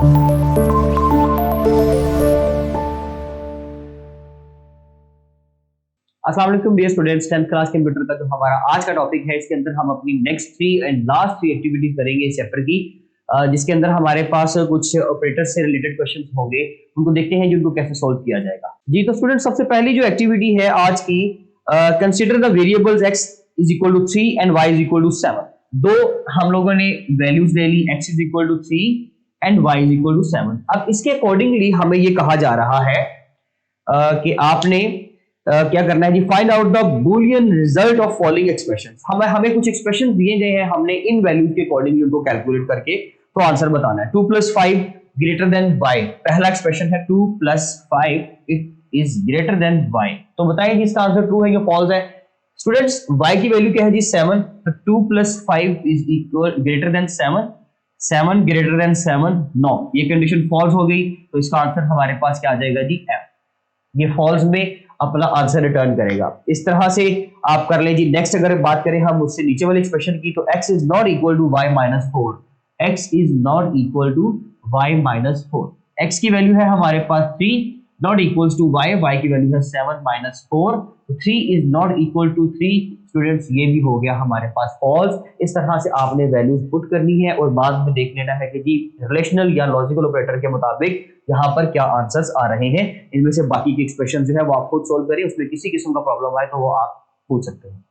अस्सलाम वालेकुम dear students, 10th class computer का जो हमारा आज का टॉपिक है, इसके अंदर हम अपनी नेक्स्ट 3 एंड लास्ट 3 एक्टिविटीज करेंगे इस चैप्टर की, जिसके अंदर हमारे पास कुछ ऑपरेटर से रिलेटेड क्वेश्चंस होंगे। उनको देखते हैं जिनको कैसे सोल्व किया जाएगा। जी तो स्टूडेंट्स, सबसे पहली जो एक्टिविटी है आज की, consider the variables x is equal to 3 and y is equal to 7। दो हम लोगों ने वैल्यूज ले ली, x is equal to 3 and y is equal to 7। अब इसके अकॉर्डिंगली हमें ये कहा जा रहा है कि आपने क्या करना है जी, find out the Boolean result of following expressions. हमें कुछ एक्सप्रेशंस दिए गए हैं, हमने इन वैल्यूज के अकॉर्डिंगली उनको कैलकुलेट करके तो आंसर बताना है। 2 + 5 ग्रेटर देन y, पहला एक्सप्रेशन है 2 + 5 it is greater than y। तो बताइए जी इसका आंसर ट्रू है या फॉल्स है। स्टूडेंट्स, y की वैल्यू क्या है जी 7, तो 2 + 5 is equal greater than 7, 7 greater than 7 no, ये कंडीशन फॉल्स हो गई। तो इसका आंसर हमारे पास क्या आ जाएगा जी f। ये फॉल्स में अपना आंसर रिटर्न करेगा। इस तरह से आप कर लें जी। नेक्स्ट अगर बात करें हम उससे नीचे वाले एक्सप्रेशन की, तो x is not equal to y minus 4, x is not equal to y minus 4। x की वैल्यू है हमारे पास 3, not equals to y, y की वैल्यू है 7 माइनस 4, तो 3 is not equal to 3। Students, ये भी हो गया हमारे पास फॉल्स। इस तरह से आपने वैल्यूज पुट करनी है और बाद में देख लेना है कि जी रिलेशनल या लॉजिकल ऑपरेटर के मुताबिक यहाँ पर क्या आंसर्स आ रहे हैं। इनमें से बाकी के एक्सप्रेशन जो है वो आप खुद सोल्व करिए, उसमें किसी किस्म का प्रॉब्लम आए तो वो आप पूछ सकते हैं।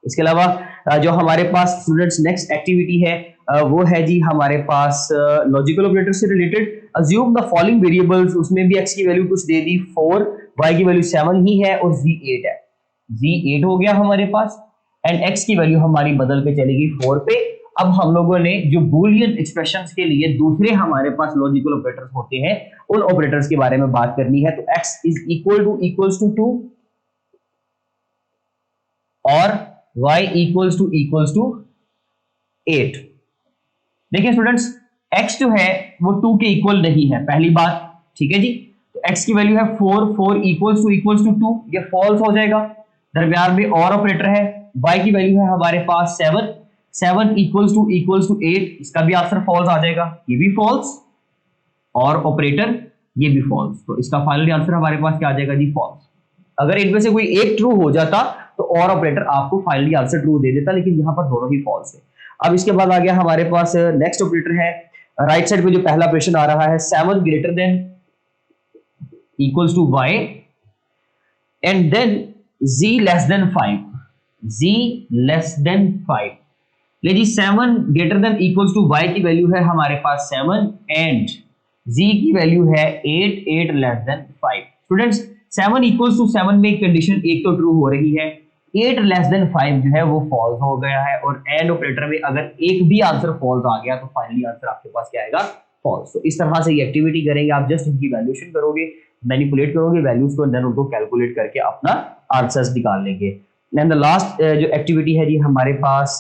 इसके अलावा जो हमारे पास स्टूडेंट्स नेक्स्ट एक्टिविटी है वो है जी हमारे पास लॉजिकल ऑपरेटर से related. Assume the following variables, उसमें भी x की वैल्यू कुछ दे दी 4, y की वैल्यू 7 ही है और z 8 है। z 8 हो गया हमारे पास एंड x की वैल्यू हमारी बदल के चलेगी 4 पे। अब हम लोगों ने जो बूलियन एक्सप्रेशंस के लिए दूसरे हमारे पास लॉजिकल ऑपरेटर्स होते हैं उन ऑपरेटर्स के बारे में बात करनी है। तो x is equal to equals to 2 और y इक्वल्स टू 8। देखिए स्टूडेंट्स, x जो है वो 2 के इक्वल नहीं है, पहली बात, ठीक है जी। तो x की वैल्यू है 4, 4 इक्वल्स टू 2, ये फॉल्स हो जाएगा। दरमियान में और ऑपरेटर है, y की वैल्यू है हमारे पास 7, 7 इक्वल्स टू 8, इसका भी आंसर फॉल्स आ जाएगा, ये भी फॉल्स, और ऑपरेटर ये भी फॉल्स। तो इसका फाइनली आंसर हमारे पास क्या आ जाएगा जी, फॉल्स। अगर इनमें से कोई एक ट्रू हो जाता तो और ऑपरेटर आपको फाइनली आंसर ट्रू दे देता, लेकिन यहाँ पर दोनों ही फॉल्स है। अब इसके बाद आ गया हमारे पास नेक्स्ट ऑपरेटर है, राइट साइड पे जो पहला ऑपरेशन आ रहा है 7 greater than equals to y and then z less than 5, z less than 5। ले जी 7 greater than equals to y की वैल्यू है हमारे पास 7 एंड z की वैल्यू है 8, 8 less than 5। Students, 7 equals to 7 में कंडीशन एक तो ट्रू हो रही है, 8 लेस देन 5 जो है वो फॉल्स हो गया है, और एंड ऑपरेटर में अगर एक भी आंसर फॉल्स आ गया तो फाइनली आंसर आपके पास क्या आएगा, फॉल्स। तो इस तरह से ये एक्टिविटी करेंगे आप, जस्ट इनकी वैल्यूएशन करोगे, मैनिपुलेट करोगे वैल्यूज को, देन उनको कैलकुलेट करके अपना आंसर्स निकाल लेंगे। एंड द लास्ट जो एक्टिविटी है जी हमारे पास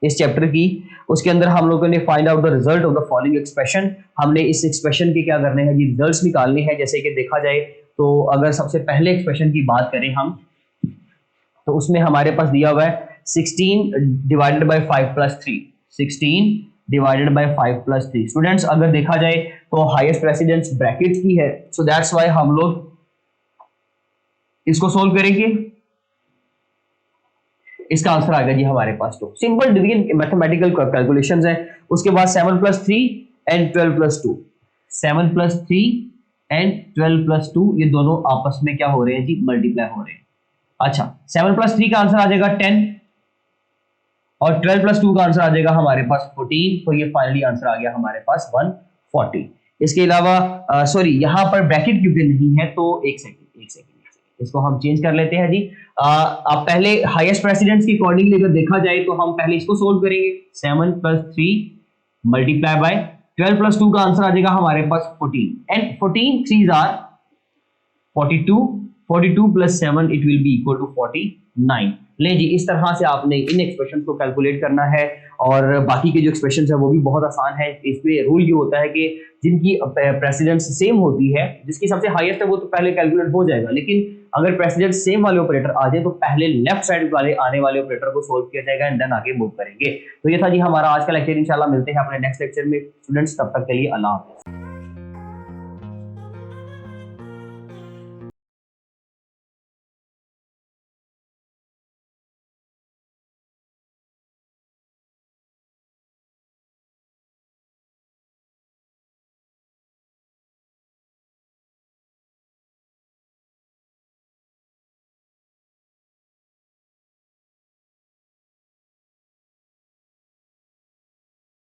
इस चैप्टर की, उसके अंदर हम लोगों ने find out the result of the following expression. हमने इस एक्सप्रेशन के क्या करने हैं जी, रिजल्ट्स निकालने हैं। जैसे कि देखा जाए तो अगर सबसे पहले एक्सप्रेशन की बात करें हम, तो उसमें हमारे पास दिया हुआ है 16 divided by 5 plus 3, 16 divided by 5 plus 3। Students, अगर देखा जाए तो हाईएस्ट प्रेसिडेंस ब्रैकेट की है, सो दैट्स व्हाई हम लोग इसको सोल्व करेंगे। इसका आंसर आएगा जी हमारे पास 2। सिंपल डिवीजन मैथमेटिकल कैलकुलेशंस है। उसके बाद 7 + 3 एंड 12 + 2, 7 + 3 एंड 12 + 2, ये दोनों आपस में क्या हो रहे हैं जी, मल्टीप्लाई हो रहे हैं। अच्छा, 7 + 3 का आंसर आ जाएगा 10 और 12 + 2 का आंसर आ जाएगा हमारे पास 14। तो ये फाइनली आंसर आ गया हमारे पास 140। इसके अलावा सॉरी, यहाँ पर ब्रैकेट क्योंकि नहीं है तो एक सेकंड इसको हम चेंज कर लेते हैं जी। आप पहले हाईएस्ट प्रेसिडेंस की अकॉर्डिंगली अगर देखा जाए तो हम पहले इसको सोल्व करेंगे। 7 + 3 मल्टीप्लाई बाय 12 + 2 का आंसर आ जाएगा हमारे पास 14 and 14 3s are 42, 42 + 7 it will be equal to 49। ले जी, इस तरह से आपने इन एक्सप्रेशन को कैलकुलेट करना है, और बाकी के जो एक्सप्रेशन है वो भी बहुत आसान है। इसमें रूल ये होता है कि जिनकी प्रेसिडेंस सेम होती है, जिसकी सबसे हाईएस्ट है वो तो पहले कैलकुलेट हो जाएगा, लेकिन अगर प्रेसिडेंट सेम वाले ऑपरेटर आ जाए तो पहले लेफ्ट साइड वाले आने वाले ऑपरेटर को सोल्व किया जाएगा एंड देन आगे मूव करेंगे। तो ये था जी हमारा आज का लेक्चर। इंशाल्लाह मिलते हैं अपने नेक्स्ट लेक्चर में स्टूडेंट्स, तब तक के लिए अल्लाह हाफिज़।